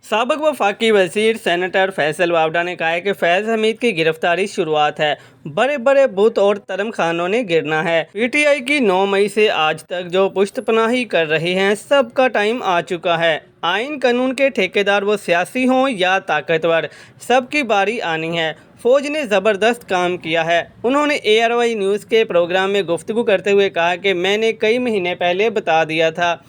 साबिक वफाकी वज़ीर सेनेटर फैसल वावडा ने कहा है कि फैज़ हमीद की गिरफ्तारी शुरुआत है, बड़े बड़े बुत और तरम खानों ने गिरना है। पीटीआई की 9 मई से आज तक जो पुश्त पनाही कर रहे हैं, सबका टाइम आ चुका है। आइन कानून के ठेकेदार वो सियासी हों या ताकतवर, सबकी बारी आनी है। फौज ने ज़बरदस्त काम किया है। उन्होंने ARY न्यूज़ के प्रोग्राम में गुफ्तगू करते हुए कहा कि मैंने कई महीने पहले बता दिया था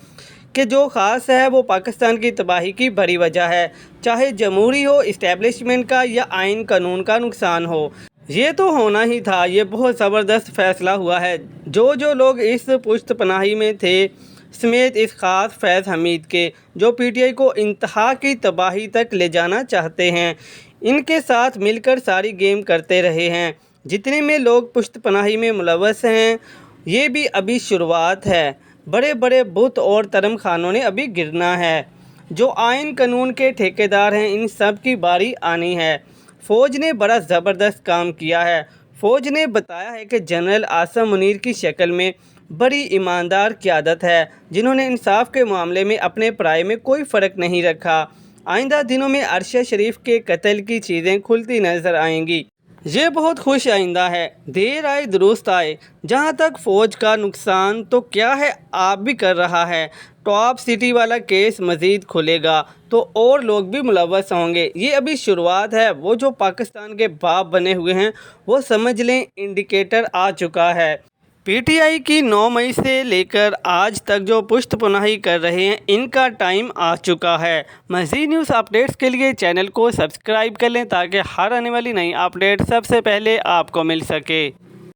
कि जो ख़ास है वो पाकिस्तान की तबाही की बड़ी वजह है, चाहे जमहूरी हो, इस्टेब्लिशमेंट का या आइन कानून का नुकसान हो। ये तो होना ही था। ये बहुत ज़बरदस्त फ़ैसला हुआ है। जो लोग इस पुश्त पनाही में थे, समेत इस ख़ास फैज़ हमीद के, जो PTI को इंतहा की तबाही तक ले जाना चाहते हैं, इनके साथ मिलकर सारी गेम करते रहे हैं। जितने में लोग पुश्त पनाही में मुलव्वस हैं, ये भी अभी शुरुआत है। बड़े बड़े बुत और तरम खानों ने अभी गिरना है। जो आइन कानून के ठेकेदार हैं, इन सब की बारी आनी है। फ़ौज ने बड़ा ज़बरदस्त काम किया है। फ़ौज ने बताया है कि जनरल आसिम मुनीर की शक्ल में बड़ी ईमानदार क़यादत है, जिन्होंने इंसाफ के मामले में अपने पराये में कोई फ़र्क नहीं रखा। आइंदा दिनों में अरशद शरीफ के कत्ल की चीज़ें खुलती नज़र आएंगी। ये बहुत खुश आइंदा है। देर आए दुरुस्त आए। जहाँ तक फ़ौज का नुकसान तो क्या है, आप भी कर रहा है। टॉप सिटी वाला केस मज़ीद खुलेगा तो और लोग भी मुलव्वस होंगे। ये अभी शुरुआत है। वो जो पाकिस्तान के बाप बने हुए हैं, वो समझ लें इंडिकेटर आ चुका है। PTI की 9 मई से लेकर आज तक जो पुश्त पनाही कर रहे हैं, इनका टाइम आ चुका है। मज़ीद न्यूज़ अपडेट्स के लिए चैनल को सब्सक्राइब कर लें ताकि हर आने वाली नई अपडेट सबसे पहले आपको मिल सके।